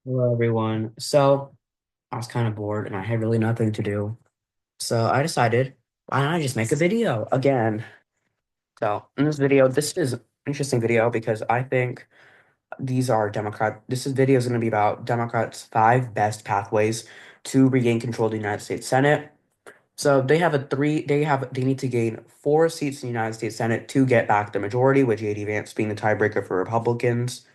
Hello, everyone. So I was kind of bored and I had really nothing to do. So I decided, why don't I just make a video again? So in this video, this is an interesting video because I think this video is going to be about Democrats' five best pathways to regain control of the United States Senate. So they need to gain four seats in the United States Senate to get back the majority, with JD Vance being the tiebreaker for Republicans.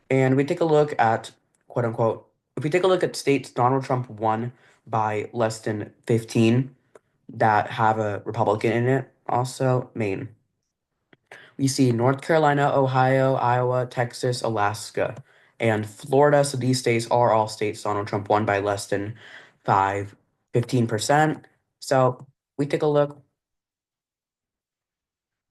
And we take a look at quote unquote, if we take a look at states Donald Trump won by less than 15 that have a Republican in it, also Maine. We see North Carolina, Ohio, Iowa, Texas, Alaska, and Florida. So these states are all states Donald Trump won by less than 15%. So we take a look.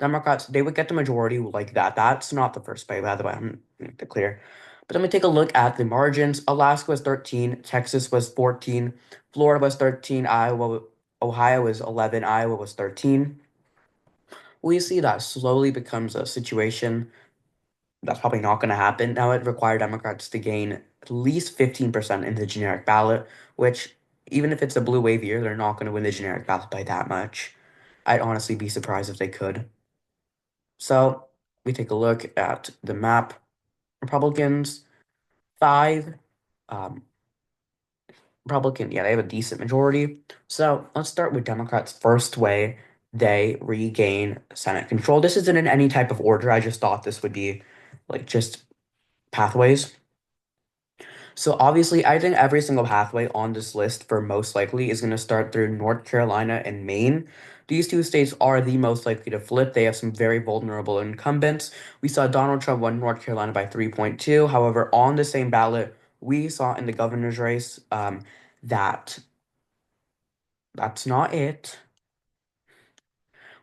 Democrats, they would get the majority like that. That's not the first play, by the way. I'm gonna make it clear. But then we take a look at the margins. Alaska was 13, Texas was 14, Florida was 13, Ohio was 11, Iowa was 13. We see that slowly becomes a situation that's probably not going to happen. Now it requires Democrats to gain at least 15% in the generic ballot, which, even if it's a blue wave year, they're not going to win the generic ballot by that much. I'd honestly be surprised if they could. So we take a look at the map. Republicans, five. Um, they have a decent majority. So let's start with Democrats' first way they regain Senate control. This isn't in any type of order. I just thought this would be like just pathways. So obviously, I think every single pathway on this list for most likely is going to start through North Carolina and Maine. These two states are the most likely to flip. They have some very vulnerable incumbents. We saw Donald Trump won North Carolina by 3.2. However, on the same ballot, we saw in the governor's race that that's not it.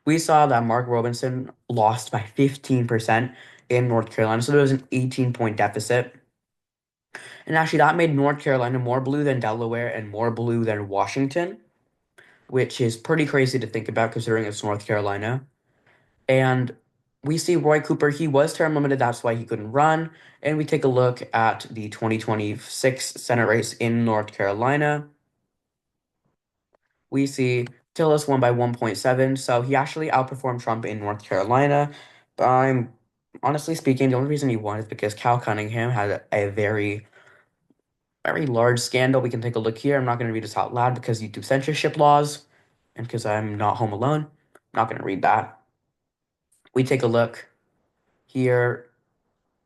We saw that Mark Robinson lost by 15% in North Carolina. So there was an 18-point deficit. And actually, that made North Carolina more blue than Delaware and more blue than Washington, which is pretty crazy to think about considering it's North Carolina. And we see Roy Cooper, he was term limited, that's why he couldn't run. And we take a look at the 2026 Senate race in North Carolina. We see Tillis won by 1.7, so he actually outperformed Trump in North Carolina. But I'm honestly speaking, the only reason he won is because Cal Cunningham had a very large scandal. We can take a look here. I'm not going to read this out loud because YouTube censorship laws and because I'm not home alone. I'm not going to read that. We take a look here.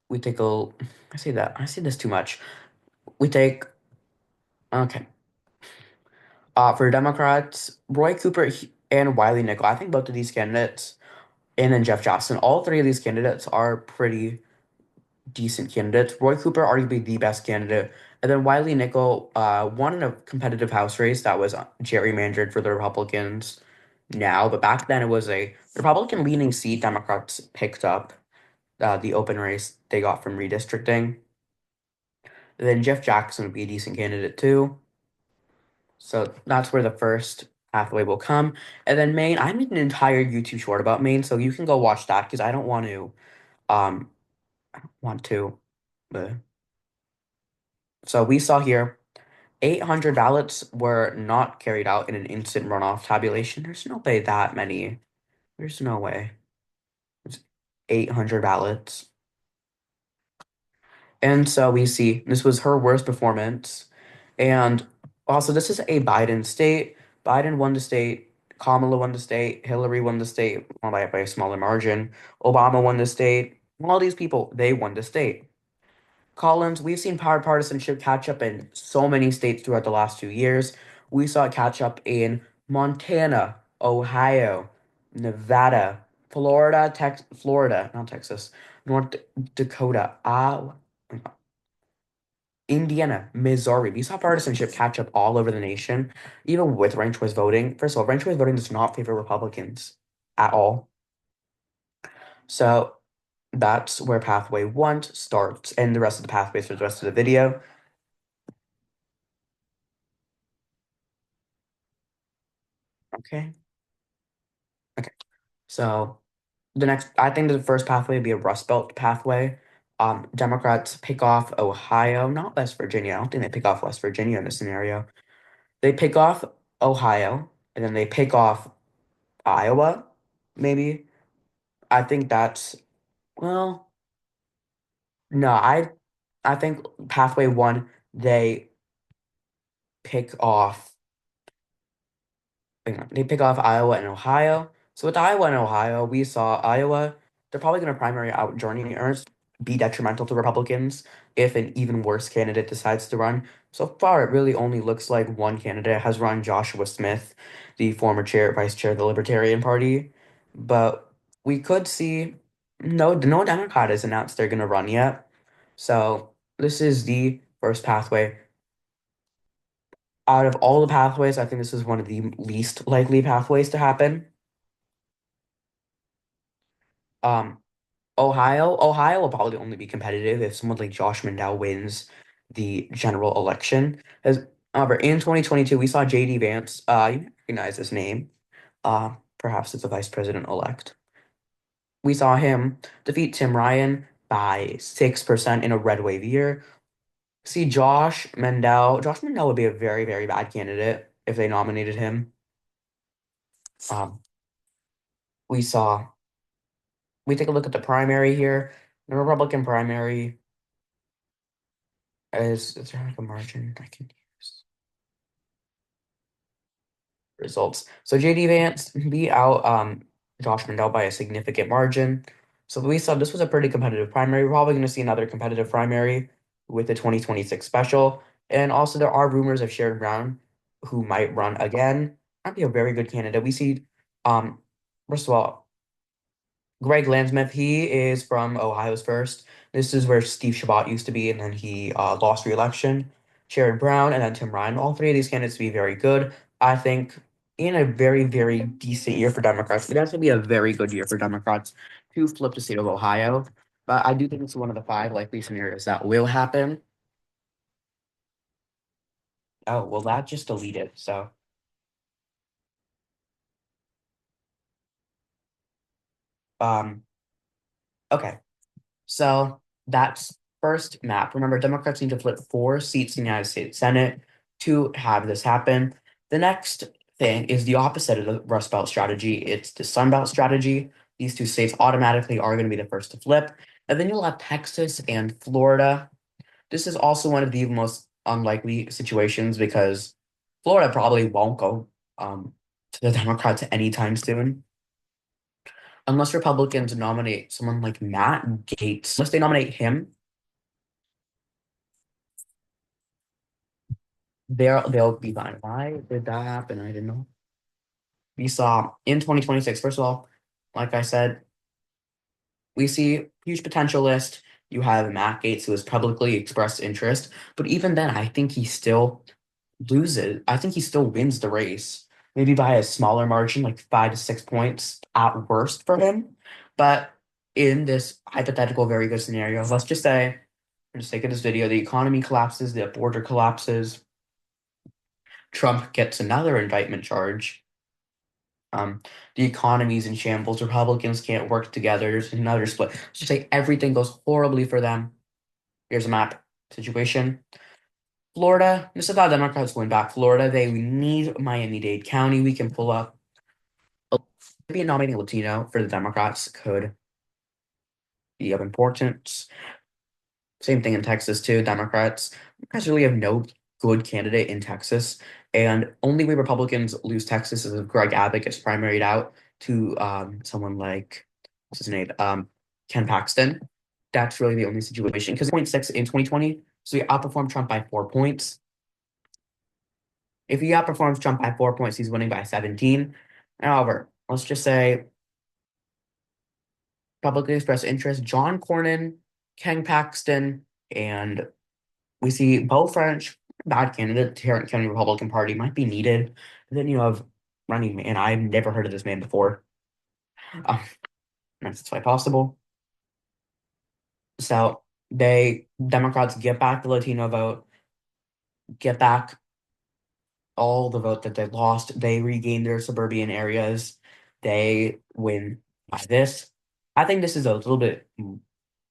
We take a, I say that. I say this too much. We take, okay. For Democrats, Roy Cooper and Wiley Nickel. I think both of these candidates, and then Jeff Jackson, all three of these candidates are pretty decent candidates. Roy Cooper, arguably the best candidate. And then Wiley Nickel won in a competitive House race that was gerrymandered for the Republicans now. But back then, it was a Republican leaning seat. Democrats picked up the open race they got from redistricting. And then Jeff Jackson would be a decent candidate too. So that's where the first pathway will come. And then Maine, I made an entire YouTube short about Maine, so you can go watch that because I don't want to um want to. Uh, so we saw here 800 ballots were not carried out in an instant runoff tabulation. There's no way that many. There's no way. It's 800 ballots. And so we see this was her worst performance. And also, this is a Biden state. Biden won the state. Kamala won the state. Hillary won the state by a smaller margin. Obama won the state. All these people, they won the state. Collins, we've seen power partisanship catch up in so many states throughout the last 2 years. We saw it catch up in Montana, Ohio, Nevada, Florida, not Texas, North Dakota, Indiana, Missouri. We saw partisanship catch up all over the nation, even with ranked choice voting. First of all, ranked choice voting does not favor Republicans at all. So that's where pathway one starts, and the rest of the pathways for the rest of the video. Okay. Okay. So I think the first pathway would be a Rust Belt pathway. Democrats pick off Ohio, not West Virginia. I don't think they pick off West Virginia in this scenario. They pick off Ohio, and then they pick off Iowa, maybe. I think that's well, no, I think pathway one, they pick off hang on, they pick off Iowa and Ohio. So with Iowa and Ohio, we saw Iowa, they're probably going to primary out Journey Ernst, be detrimental to Republicans if an even worse candidate decides to run. So far, it really only looks like one candidate has run, Joshua Smith, the former vice chair of the Libertarian Party. But we could see no Democrat has announced they're going to run yet. So this is the first pathway. Out of all the pathways, I think this is one of the least likely pathways to happen. Um, Ohio will probably only be competitive if someone like Josh Mandel wins the general election. As however, in 2022, we saw JD Vance. You recognize his name. Perhaps as the vice president elect. We saw him defeat Tim Ryan by 6% in a red wave year. See Josh Mandel. Josh Mandel would be a very, very bad candidate if they nominated him. Um, we saw we take a look at the primary here. The Republican primary is there like a margin I can use? Results. So JD Vance beat out Josh Mandel by a significant margin. So we saw this was a pretty competitive primary. We're probably going to see another competitive primary with the 2026 special. And also there are rumors of Sherrod Brown who might run again. Might be a very good candidate. We see first of all, Greg Landsmith, he is from Ohio's first. This is where Steve Chabot used to be, and then he lost re-election. Sherrod Brown, and then Tim Ryan. All three of these candidates to be very good. I think in a very, very decent year for Democrats. It has to be a very good year for Democrats to flip the state of Ohio. But I do think it's one of the five likely scenarios that will happen. Oh, well, that just deleted. So, um, okay. So that's first map. Remember, Democrats need to flip 4 seats in the United States Senate to have this happen. The next thing is the opposite of the Rust Belt strategy. It's the Sun Belt strategy. These two states automatically are going to be the first to flip. And then you'll have Texas and Florida. This is also one of the most unlikely situations because Florida probably won't go to the Democrats anytime soon unless Republicans nominate someone like Matt Gaetz. Unless they nominate him, they'll be fine. Why did that happen? I didn't know. We saw in 2026, first of all, like I said, we see huge potential list. You have Matt Gaetz, who has publicly expressed interest, but even then, I think he still loses. I think he still wins the race, maybe by a smaller margin, like 5 to 6 points at worst for him. But in this hypothetical, very good scenario, let's just say, for the sake of this video, the economy collapses, the border collapses, Trump gets another indictment charge. The economy's in shambles. Republicans can't work together. There's another split. Let's just say everything goes horribly for them. Here's a map situation. Florida, this is how Democrats win back Florida. They need Miami-Dade County. We can pull up. Maybe nominating Latino for the Democrats could be of importance. Same thing in Texas too. Democrats really have no good candidate in Texas, and only way Republicans lose Texas is if Greg Abbott gets primaried out to someone like what's his name Ken Paxton. That's really the only situation because 0.6 in 2020, so he outperformed Trump by 4 points. If he outperforms Trump by 4 points, he's winning by 17. However, let's just say publicly expressed interest, John Cornyn, Ken Paxton, and we see Beau French, bad candidate, Tarrant County Republican Party might be needed. And then you have Running Man. I've never heard of this man before. Um, that's why possible. So Democrats get back the Latino vote, get back all the vote that they lost. They regain their suburban areas. They win by this. I think this is a little bit.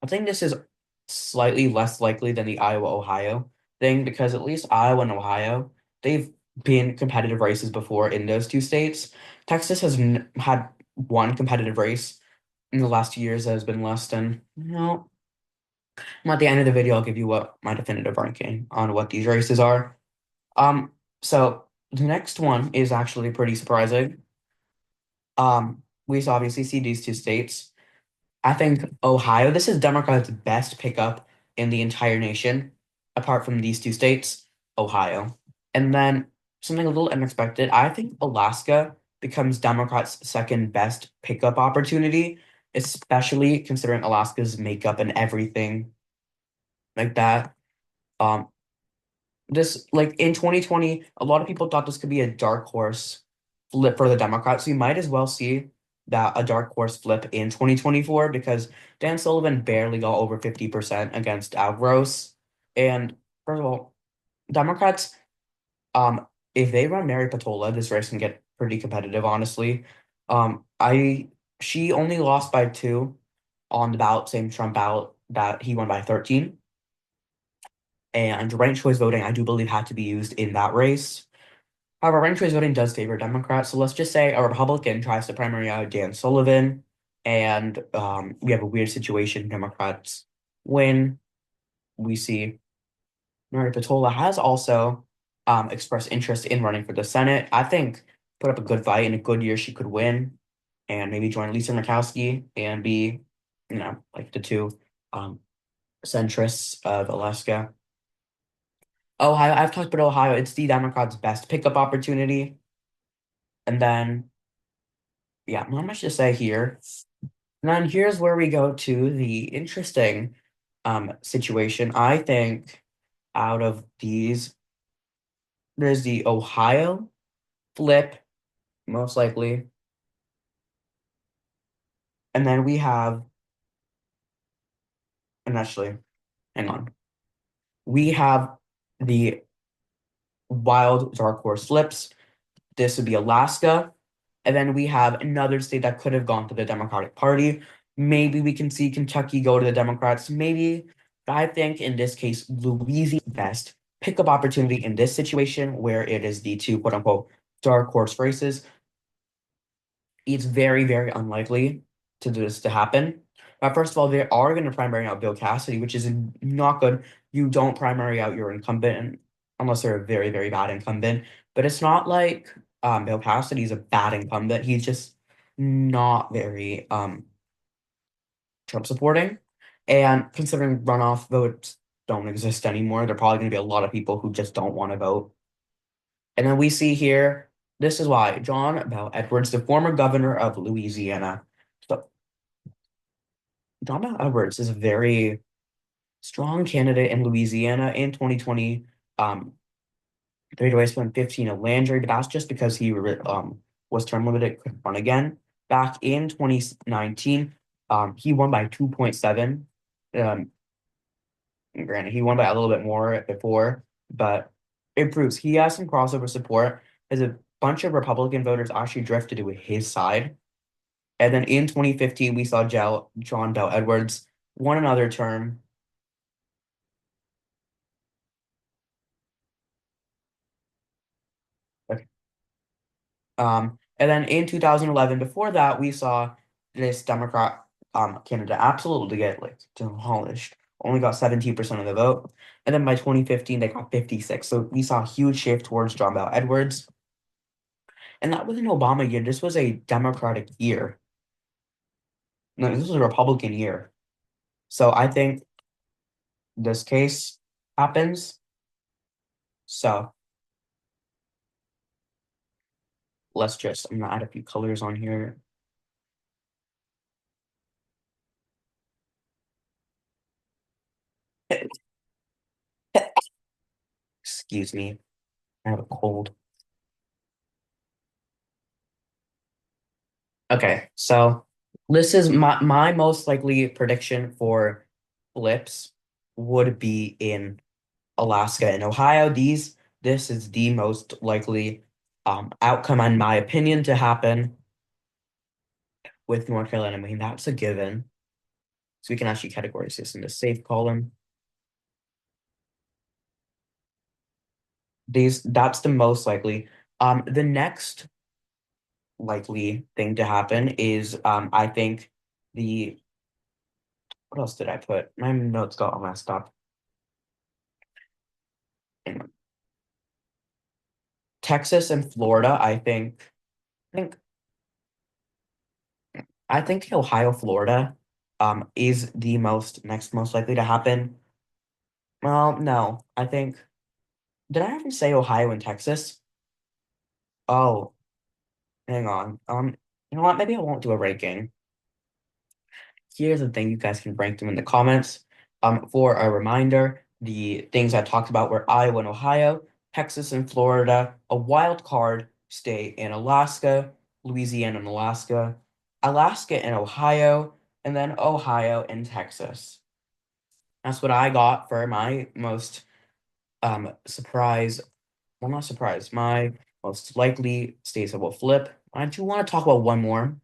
I think this is slightly less likely than the Iowa Ohio thing because at least Iowa and Ohio, they've been competitive races before in those two states. Texas has n had one competitive race in the last 2 years that has been less than, at the end of the video, I'll give you what my definitive ranking on what these races are. Um, so the next one is actually pretty surprising. We obviously see these two states. I think Ohio, this is Democrats' best pickup in the entire nation, apart from these two states, Ohio. And then something a little unexpected, I think Alaska becomes Democrats' second best pickup opportunity, especially considering Alaska's makeup and everything like that. Um, this like in 2020, a lot of people thought this could be a dark horse flip for the Democrats. So you might as well see that a dark horse flip in 2024 because Dan Sullivan barely got over 50% against Al Gross. And first of all, Democrats, um, if they run Mary Patola, this race can get pretty competitive, honestly. I She only lost by 2 on the ballot, same Trump ballot that he won by 13. And ranked choice voting, I do believe, had to be used in that race. However, ranked choice voting does favor Democrats. So let's just say a Republican tries to primary out Dan Sullivan, and we have a weird situation. Democrats win. We see Mary Patola has also expressed interest in running for the Senate. I think put up a good fight in a good year, she could win and maybe join Lisa Murkowski and be, like the two um, centrists of Alaska. Ohio, I've talked about Ohio. It's the Democrats' best pickup opportunity. And then, yeah, not much to say here. And then here's where we go to the interesting situation. I think out of these, there's the Ohio flip, most likely. And then we have, and actually, hang on. We have the wild dark horse flips. This would be Alaska. And then we have another state that could have gone to the Democratic Party. Maybe we can see Kentucky go to the Democrats. Maybe. But I think in this case, Louisiana best pickup opportunity in this situation where it is the two quote unquote dark horse races. It's very, very unlikely to this to happen. First of all, they are going to primary out Bill Cassidy, which is not good. You don't primary out your incumbent unless they're a very, very bad incumbent. But it's not like Bill Cassidy's a bad incumbent. He's just not very Trump supporting. And considering runoff votes don't exist anymore, there are probably going to be a lot of people who just don't want to vote. And then we see here, this is why John Bel Edwards, the former governor of Louisiana. So John Bel Edwards is a very strong candidate in Louisiana in 2020. Three away spent 15 at Landry, but that's just because he was term limited, couldn't run again. Back in 2019, he won by 2.7. Um, Granted, he won by a little bit more before, but it proves he has some crossover support as a bunch of Republican voters actually drifted to his side. And then in 2015, we saw John Bel Edwards won another term. And then in 2011, before that, we saw this Democrat candidate absolutely get like demolished. Only got 17% of the vote. And then by 2015, they got 56. So we saw a huge shift towards John Bel Edwards. And that was an Obama year. This was a Democratic year. No, this was a Republican year. So I think this case happens. So I'm gonna add a few colors on here. Excuse me, I have a cold. Okay, so this is my most likely prediction for flips would be in Alaska and Ohio. This is the most likely outcome, in my opinion, to happen with North Carolina. I mean, that's a given. So we can actually categorize this in the safe column. That's the most likely. The next likely thing to happen is I think the what else did I put? My notes got all messed up. Anyway, Texas and Florida, think I think Ohio, Florida, is the next most likely to happen. Well, no, I think did I even say Ohio and Texas? Oh, hang on. You know what? Maybe I won't do a ranking. Here's the thing, you guys can rank them in the comments. For a reminder, the things I talked about were Iowa and Ohio, Texas and Florida, a wild card state in Alaska, Louisiana and Alaska, Alaska and Ohio, and then Ohio and Texas. That's what I got for my most surprise. Well, not surprise. My most likely states that will flip. I do want to talk about one more.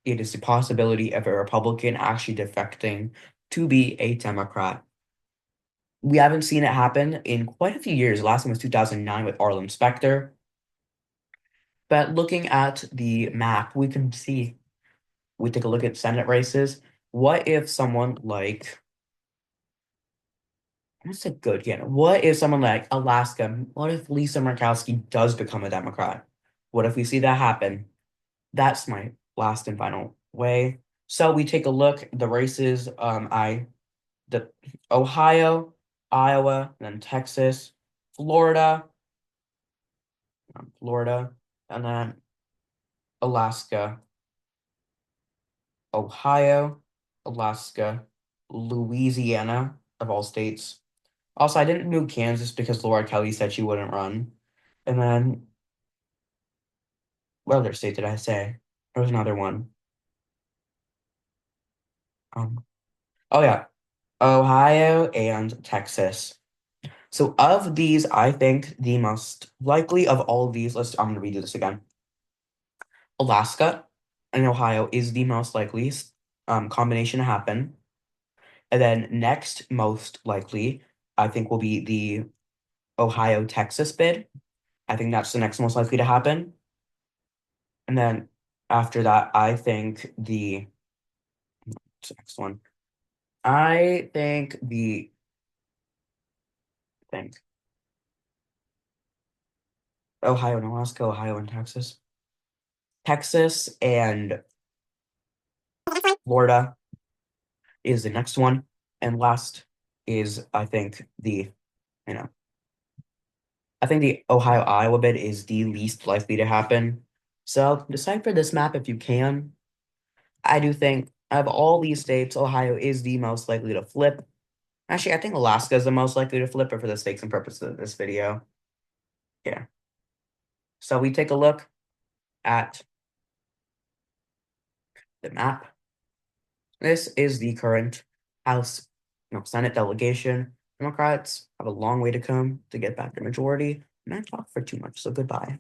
It is the possibility of a Republican actually defecting to be a Democrat. We haven't seen it happen in quite a few years. The last one was 2009 with Arlen Specter. But looking at the map, we can see, we take a look at Senate races. What if someone like, what's a good candidate? What if someone like Alaska, what if Lisa Murkowski does become a Democrat? What if we see that happen? That's my last and final way. So we take a look at the races. The Ohio, Iowa, and then Texas, Florida, Florida, and then Alaska, Ohio, Alaska, Louisiana, of all states. Also, I didn't do Kansas because Laura Kelly said she wouldn't run. And then, what other state did I say? There was another one. Um, oh yeah, Ohio and Texas. So of these, I think the most likely of all of these, I'm gonna redo this again. Alaska and Ohio is the most likely combination to happen. And then next most likely, I think will be the Ohio Texas bid. I think that's the next most likely to happen. And then after that, I think what's the next one. I think think Ohio and Alaska, Ohio and Texas. Texas and Florida is the next one. And last is I think you know, I think the Ohio Iowa bid is the least likely to happen. So decipher this map if you can. I do think of all these states, Ohio is the most likely to flip. Actually, I think Alaska is the most likely to flip, but for the sakes and purposes of this video. Yeah. So we take a look at the map. This is the current House, Senate delegation. Democrats have a long way to come to get back the majority. And I talked for too much, so goodbye.